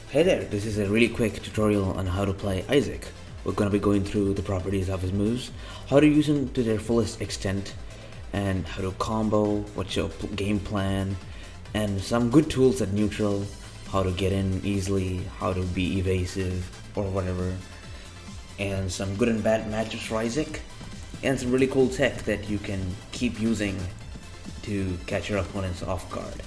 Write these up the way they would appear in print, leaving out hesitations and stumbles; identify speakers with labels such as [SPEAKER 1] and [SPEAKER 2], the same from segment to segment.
[SPEAKER 1] Hey there, this is a really quick tutorial on how to play Isaac. We're going to be going through the properties of his moves, how to use them to their fullest extent, and how to combo, what's your game plan, and some good tools at neutral, how to get in easily, how to be evasive, or whatever, and some good and bad matchups for Isaac, and some really cool tech that you can keep using to catch your opponents off guard.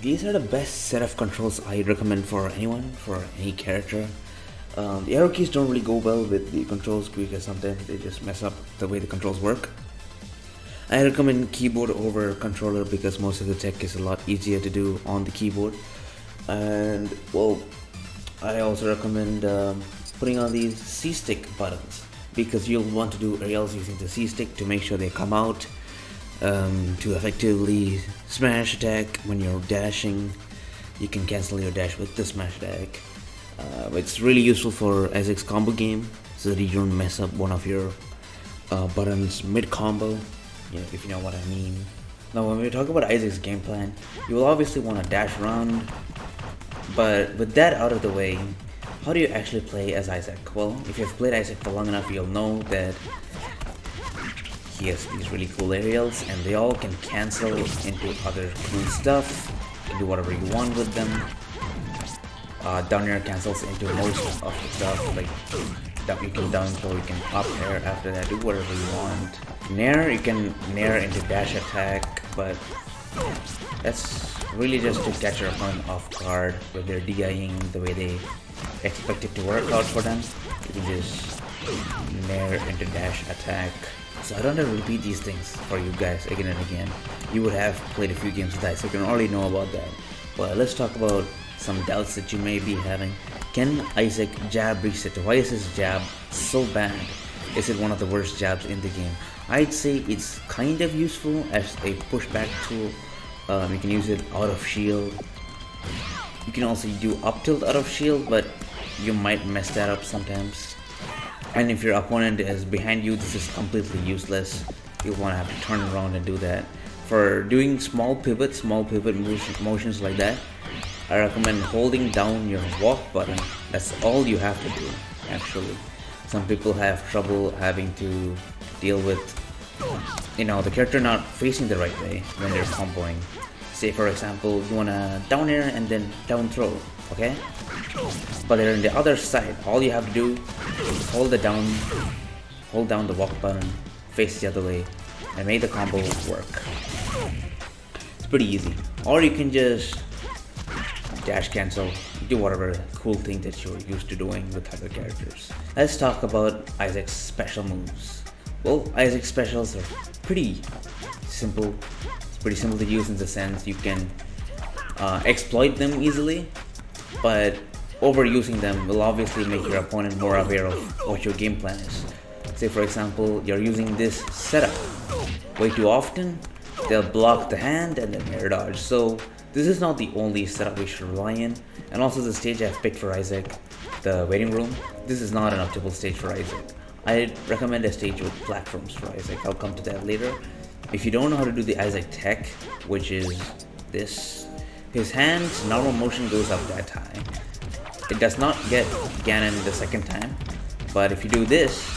[SPEAKER 1] These are the best set of controls I recommend for anyone, for any character. The arrow keys don't really go well with the controls because sometimes they just mess up the way the controls work. I recommend keyboard over controller because most of the tech is a lot easier to do on the keyboard. And well, I also recommend putting on these C-stick buttons because you'll want to do aerials using the C-stick to make sure they come out. To effectively smash attack when you're dashing. You can cancel your dash with the smash attack. It's really useful for Isaac's combo game so that you don't mess up one of your buttons mid-combo, if you know what I mean. Now when we talk about Isaac's game plan, you will obviously want to dash around, but with that out of the way, how do you actually play as Isaac? Well, if you've played Isaac for long enough, you'll know that he has these really cool aerials and they all can cancel into other cool stuff. You can do whatever you want with them. Down air cancels into most of the stuff, like you can down throw, you can up air after that, do whatever you want. Nair, you can nair into dash attack, but that's really just to catch your opponent off guard with their DIing the way they expect it to work out for them. You can just nair into dash attack. So I don't have to repeat these things for you guys again and again. You would have played a few games with Isaac, so you can already know about that. Well, let's talk about some doubts that you may be having. Can Isaac jab reset? Why is his jab so bad? Is it one of the worst jabs in the game? I'd say it's kind of useful as a pushback tool. You can use it out of shield. You can also do up tilt out of shield, but you might mess that up sometimes. And if your opponent is behind you, this is completely useless. You'll want to have to turn around and do that. For doing small pivot motions like that, I recommend holding down your walk button. That's all you have to do, actually. Some people have trouble having to deal with, the character not facing the right way when they're comboing. Say for example, you want to down air and then down throw, okay? But they're on the other side. All you have to do is hold down the walk button, face the other way, and make the combo work. It's pretty easy. Or you can just dash cancel, do whatever cool thing that you're used to doing with other characters. Let's talk about Isaac's special moves. Well, Isaac's specials are pretty simple. It's pretty simple to use in the sense you can exploit them easily, but overusing them will obviously make your opponent more aware of what your game plan is. Say for example, you're using this setup way too often, they'll block the hand and then air dodge. So this is not the only setup we should rely in. And also the stage I've picked for Isaac, the waiting room, this is not an optimal stage for Isaac. I recommend a stage with platforms for Isaac. I'll come to that later. If you don't know how to do the Isaac tech, which is this, his hand's normal motion goes up that high. It does not get Ganon the second time, but if you do this,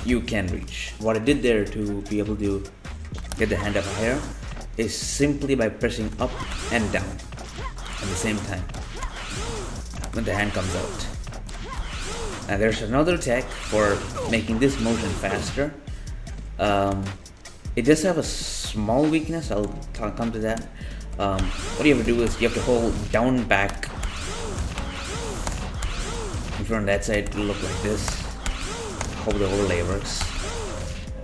[SPEAKER 1] you can reach. What I did there to be able to get the hand up higher is simply by pressing up and down at the same time when the hand comes out. Now there's another tech for making this motion faster. It does have a small weakness, I'll come to that. What you have to do is you have to hold down back. If you're on that side, it'll look like this. Hope the overlay works.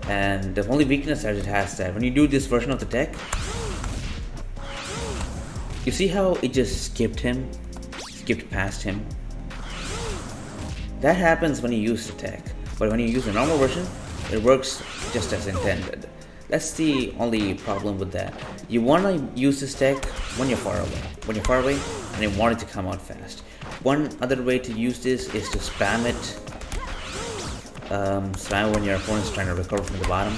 [SPEAKER 1] And the only weakness that it has that when you do this version of the tech, You see how it just skipped past him? That happens when you use the tech, but when you use the normal version, it works just as intended. That's the only problem with that. You want to use this tech when you're far away, and you want it to come out fast. One other way to use this is to spam it. Spam when your opponent's trying to recover from the bottom.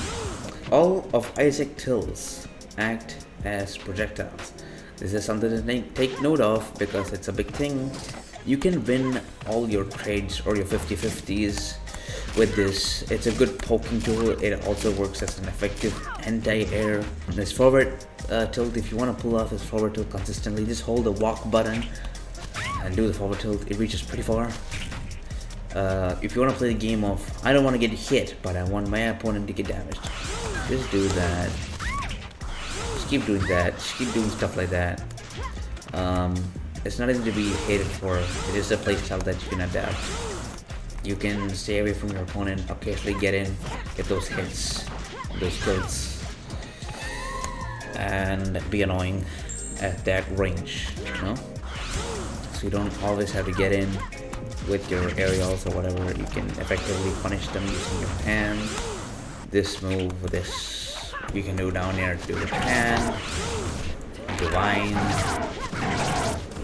[SPEAKER 1] All of Isaac tills act as projectiles. This is something to take note of because it's a big thing. You can win all your trades or your 50-50s with this. It's a good poking tool. It also works as an effective anti-air. This forward tilt, if you want to pull off this forward tilt consistently, just hold the walk button and do the forward tilt. It reaches pretty far. If you want to play the game of, I don't want to get hit, but I want my opponent to get damaged, just do that. Just keep doing that. Just keep doing stuff like that. It's not easy to be hated for. It is a playstyle that you can adapt. You can stay away from your opponent, occasionally get in, get those hits, those kills, and be annoying at that range, you know? So you don't always have to get in with your aerials or whatever. You can effectively punish them using your hand. This move, this you can do down here, do the hand, divine,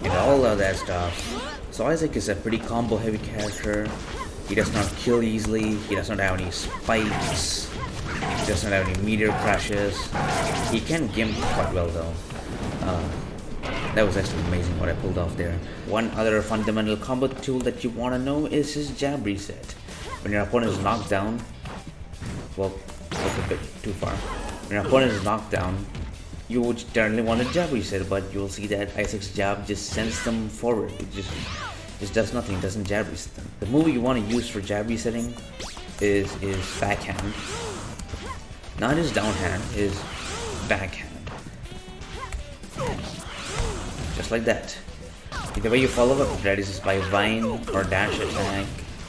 [SPEAKER 1] and all of that stuff. So Isaac is a pretty combo heavy character. He does not kill easily, he does not have any spikes, he does not have any meteor crashes. He can gimp quite well though. That was actually amazing what I pulled off there. One other fundamental combo tool that you want to know is his jab reset. When your opponent is knocked down, well, that's a bit too far. When your opponent is knocked down, you would generally want a jab reset, but you'll see that Isaac's jab just sends them forward. It just does nothing, it doesn't jab reset them. The move you want to use for jab resetting is backhand. Not his downhand, his backhand. Just like that. The way you follow up that is by vine or dash attack,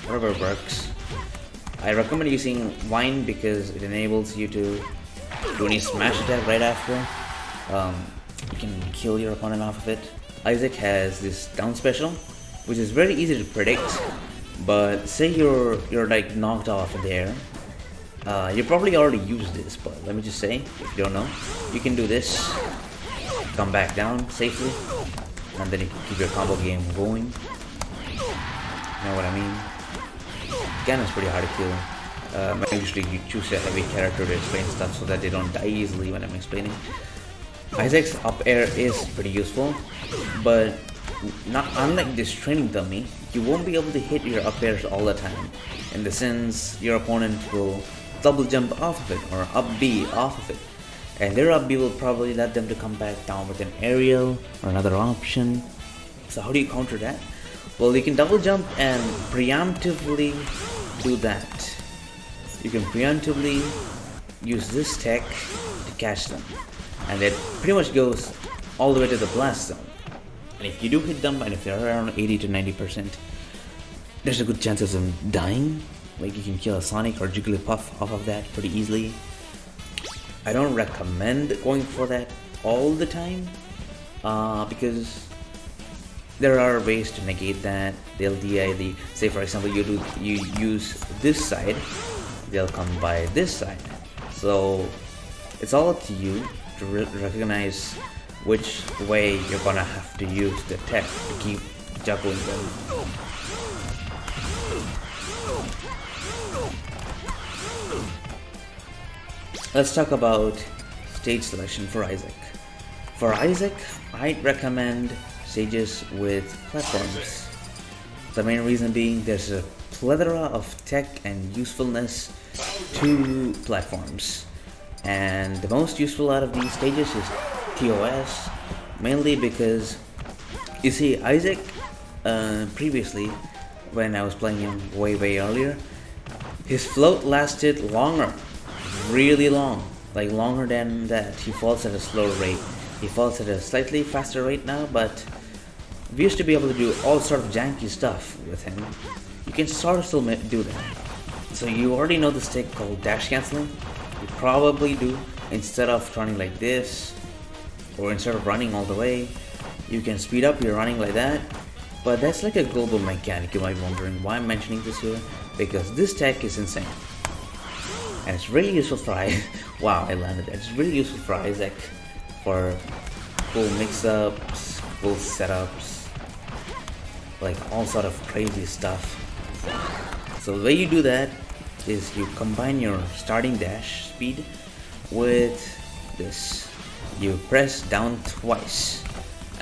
[SPEAKER 1] whatever works. I recommend using vine because it enables you to do any smash attack right after. You can kill your opponent off of it. Isaac has this down special, which is very easy to predict. But say you're like knocked off in the air. You probably already used this, but let me just say, if you don't know, you can do this. Come back down safely, and then you can keep your combo game going. You know what I mean? Cannon's pretty hard to kill. I usually choose a heavy character to explain stuff so that they don't die easily when I'm explaining. Isaac's up air is pretty useful, but not unlike this training dummy, you won't be able to hit your up airs all the time. In the sense, your opponent will double jump off of it or up B off of it. And their up B will probably let them to come back down with an aerial or another option. So how do you counter that? Well, you can double jump and preemptively do that. You can preemptively use this tech to catch them. And it pretty much goes all the way to the blast zone. And if you do hit them, and if they're around 80 to 90%, there's a good chance of them dying. Like you can kill a Sonic or Jigglypuff off of that pretty easily. I don't recommend going for that all the time because there are ways to negate that. They'll DI say for example you use this side, they'll come by this side. So it's all up to you to recognize which way you're gonna have to use the tech to keep juggling them. Let's talk about stage selection for Isaac. For Isaac, I'd recommend stages with platforms. The main reason being there's a plethora of tech and usefulness to platforms. And the most useful out of these stages is TOS, mainly because, you see, Isaac, previously, when I was playing him way earlier, his float lasted longer. Really long, like longer than that. He falls at a slower rate. He falls at a slightly faster rate now, but we used to be able to do all sort of janky stuff with him. You can sort of still do that. So you already know this trick called dash canceling. You probably do. Instead of running like this, or instead of running all the way, You can speed up your running like that, but that's like a global mechanic. You might be wondering why I'm mentioning this here, because this tech is insane. And it's really useful for wow, I landed that. It's really useful for Isaac for cool mix-ups, cool setups, like all sort of crazy stuff. So the way you do that is you combine your starting dash speed with this. You press down twice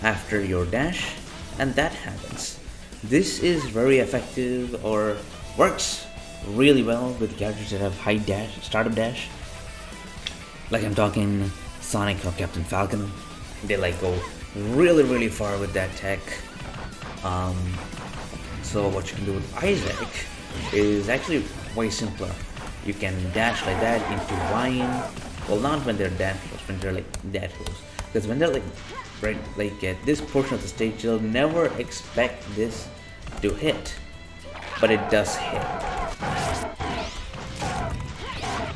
[SPEAKER 1] after your dash, and that happens. This is very effective, or works really well with characters that have high dash, startup dash. Like I'm talking Sonic or Captain Falcon. They like go really far with that tech. So what you can do with Isaac is actually way simpler. You can dash like that into vine. Well, not when they're that close, when they're like that close. Because when they're like right like at this portion of the stage, you'll never expect this to hit, but it does hit.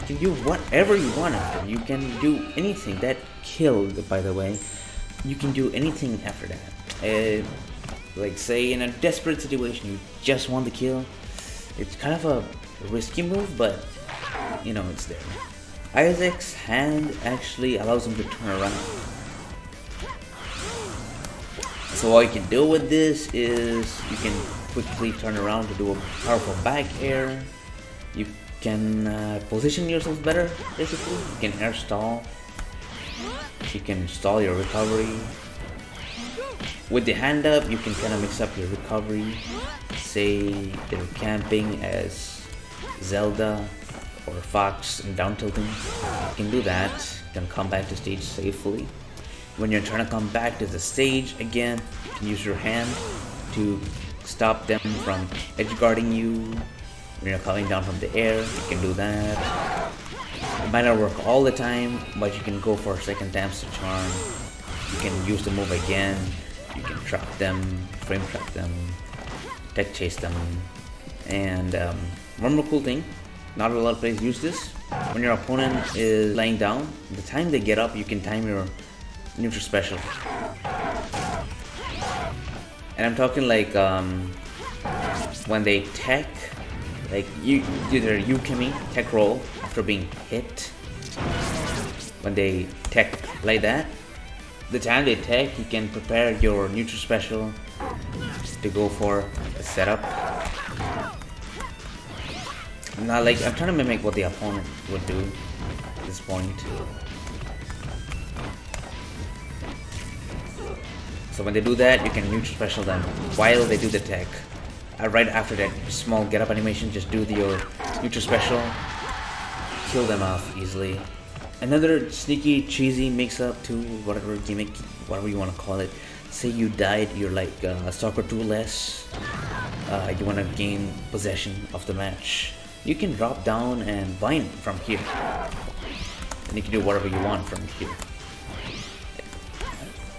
[SPEAKER 1] You can do whatever you want after. You can do anything. That killed, by the way. You can do anything after that. Like say in a desperate situation, you just want the kill. It's kind of a risky move, but you know it's there. Isaac's hand actually allows him to turn around. So what you can do with this is you can quickly turn around to do a powerful back air. You can position yourself better, basically. You can air stall. You can stall your recovery. With the hand up, you can kind of mix up your recovery. Say they're camping as Zelda or Fox and down tilting. You can do that. You can come back to stage safely. When you're trying to come back to the stage again, you can use your hand to stop them from edge guarding you. When you're coming down from the air, you can do that. It might not work all the time, but you can go for a second dance to charm. You can use the move again. You can trap them, frame trap them, tech chase them. And one more cool thing, not a lot of players use this. When your opponent is laying down, the time they get up, you can time your neutral special. And I'm talking like when they tech, like you do their Yukimi tech roll after being hit. When they tech like that, the time they tech, you can prepare your neutral special to go for a setup. Now, like I'm trying to mimic what the opponent would do at this point. So when they do that, you can neutral special them while they do the tech. Right after that small get up animation, just do your neutral special, kill them off easily. Another sneaky, cheesy mix-up to whatever gimmick, whatever you want to call it. Say you died, you're like Stalker 2 less, you want to gain possession of the match. You can drop down and vine from here. And you can do whatever you want from here.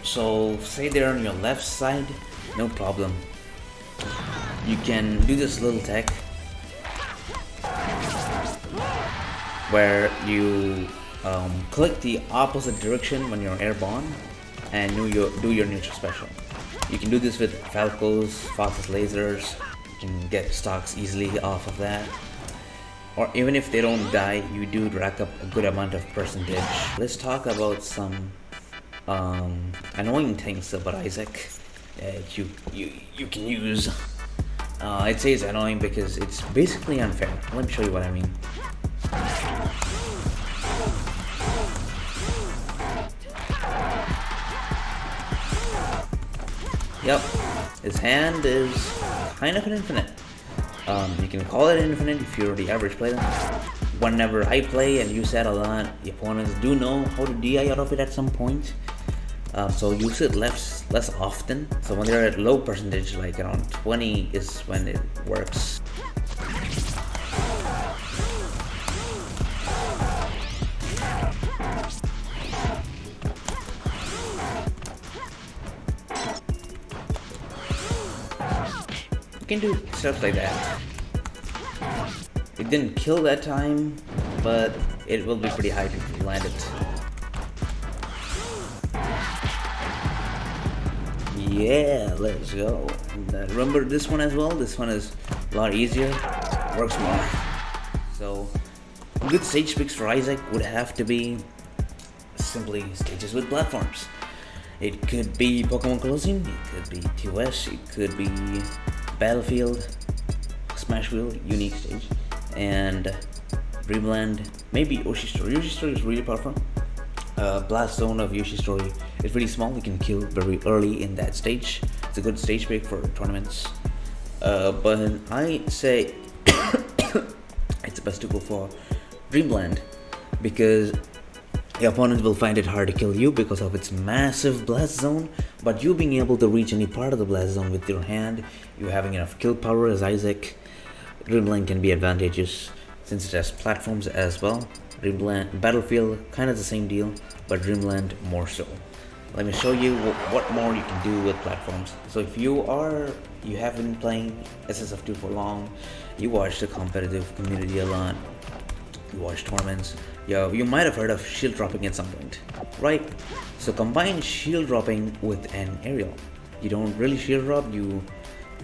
[SPEAKER 1] So say they're on your left side, no problem. You can do this little tech where you click the opposite direction when you're airborne and do your neutral special. You can do this with Falcos, Fox's lasers. You can get stocks easily off of that. Or even if they don't die, you do rack up a good amount of percentage. Let's talk about some annoying things about Isaac that you can use. I'd say it's annoying because it's basically unfair. Let me show you what I mean. Yep, his hand is kind of an infinite. You can call it infinite if you're the average player. Whenever I play and use that a lot, the opponents do know how to DI out of it at some point. So use it less often. So when they're at low percentage, like around 20 is when it works. You can do stuff like that. It didn't kill that time, but it will be pretty high if you land it. Yeah, let's go. And, remember this one as well? This one is a lot easier, works more. So, good stage picks for Isaac would have to be simply stages with platforms. It could be Pokemon Colosseum, it could be TOS, it could be Battlefield, Smashville, unique stage, and Dreamland, maybe Yoshi Story. Yoshi Story is really powerful. Blast Zone of Yoshi Story is really small, you can kill very early in that stage. It's a good stage pick for tournaments. But I say it's best to go for Dreamland because the opponent will find it hard to kill you because of its massive blast zone, but you being able to reach any part of the blast zone with your hand, you having enough kill power as Isaac, Dreamland can be advantageous since it has platforms as well. Dreamland, Battlefield, kind of the same deal, but Dreamland more so. Let me show you what more you can do with platforms. So if you have been playing SSF2 for long, you watch the competitive community a lot, you watch tournaments, you might have heard of shield dropping at some point, right? So combine shield dropping with an aerial. You don't really shield drop, you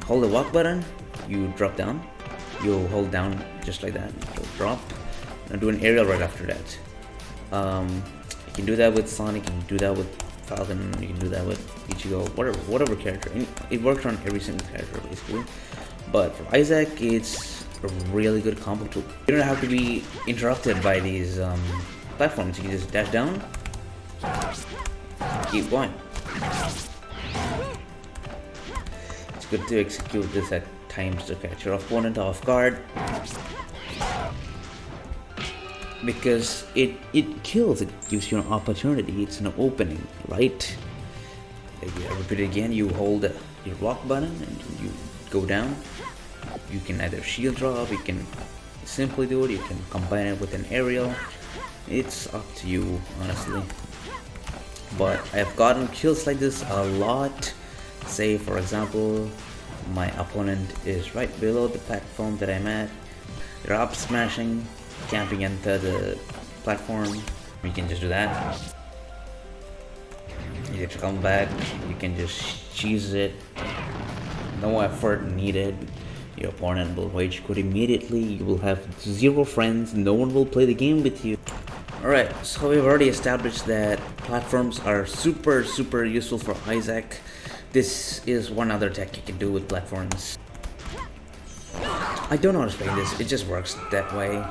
[SPEAKER 1] hold the walk button, you drop down, you hold down just like that, you'll drop, and do an aerial right after that. You can do that with Sonic, you can do that with Falcon, you can do that with Ichigo, whatever character. It works on every single character basically. But for Isaac, it's a really good combo tool. You don't have to be interrupted by these platforms. You can just dash down, keep going. It's good to execute this at times to catch your opponent off guard, because it kills, it gives you an opportunity, it's an opening, right? I repeat it again, you hold your lock button and you go down. You can either shield drop, you can simply do it, you can combine it with an aerial. It's up to you, honestly. But I've gotten kills like this a lot. Say for example, my opponent is right below the platform that I'm at. They're up smashing, camping into the platform. You can just do that. You get to come back, you can just cheese it. No effort needed. Your opponent will rage quit immediately. You will have zero friends. No one will play the game with you. Alright, so we've already established that platforms are super useful for Isaac. This is one other tech you can do with platforms. I don't know how to explain this, it just works that way.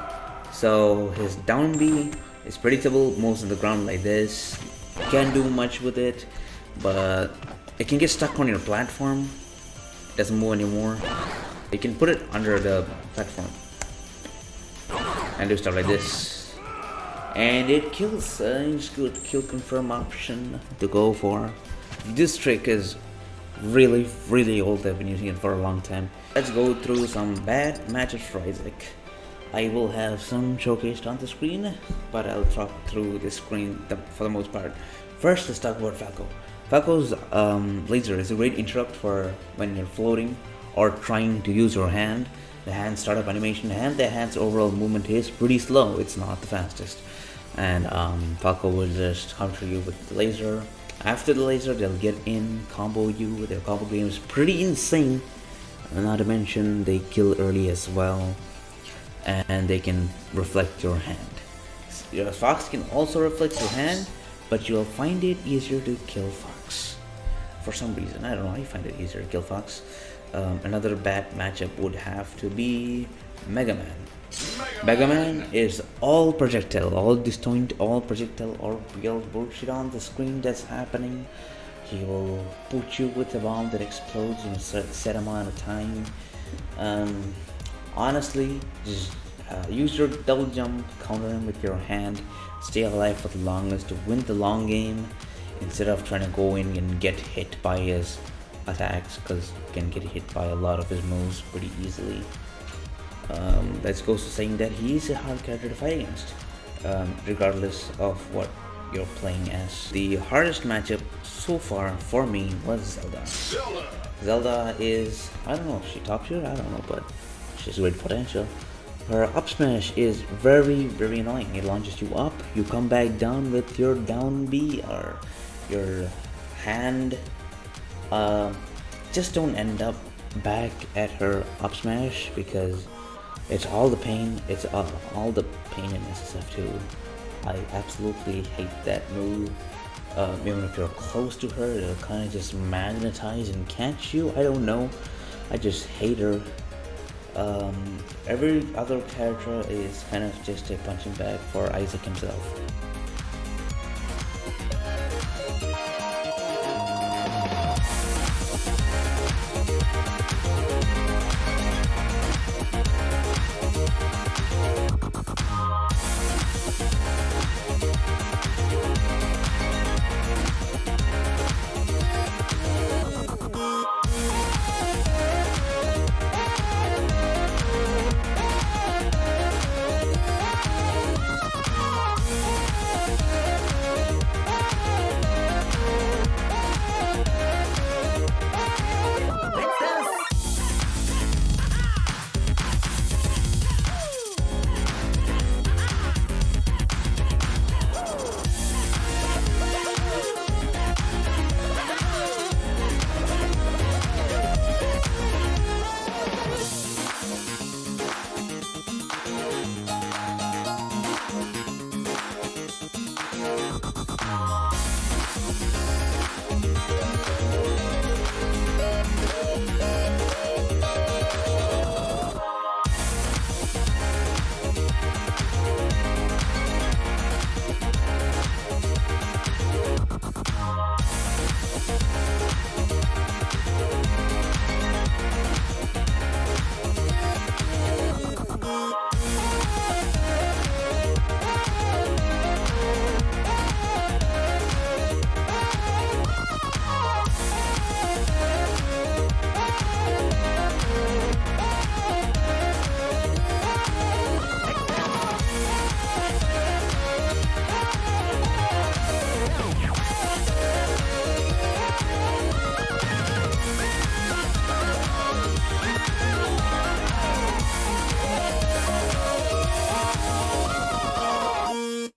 [SPEAKER 1] So his down B is predictable, moves on the ground like this. You can't do much with it, but it can get stuck on your platform. It doesn't move anymore. You can put it under the platform and do stuff like this, and it kills. It's good kill confirm option to go for. This trick is really old. I've been using it for a long time. Let's go through some bad matchups for Isaac. I will have some showcased on the screen, but I'll talk through the screen for the most part. First, let's talk about Falco. Falco's laser is a great interrupt for when you're floating or trying to use your hand. The hand startup animation and the hand's overall movement is pretty slow. It's not the fastest. And Falco will just counter you with the laser. After the laser, they'll get in, combo you. Their combo game is pretty insane. Not to mention, they kill early as well. And they can reflect your hand. Your Fox can also reflect your hand, but you'll find it easier to kill Fox. For some reason, I don't know, I find it easier to kill Fox. Another bad matchup would have to be Mega Man. Mega Man is all projectile, all disjoint, all projectile, or real bullshit on the screen that's happening. He will put you with a bomb that explodes in a set amount of time. Honestly, just use your double jump, counter him with your hand, stay alive for the longest to win the long game, instead of trying to go in and get hit by his attacks, because you can get hit by a lot of his moves pretty easily. That goes to saying that he's a hard character to fight against, regardless of what you're playing as. The hardest matchup so far for me was Zelda. Zelda is, I don't know if she top tier, I don't know, but she's great potential. Her up smash is very annoying. It launches you up, you come back down with your down B or your hand Just don't end up back at her up smash, because it's all the pain. It's all the pain in SSF2. I absolutely hate that move. Even if you're close to her, it'll kind of just magnetize and catch you. I don't know. I just hate her. Every other character is kind of just a punching bag for Isaac himself.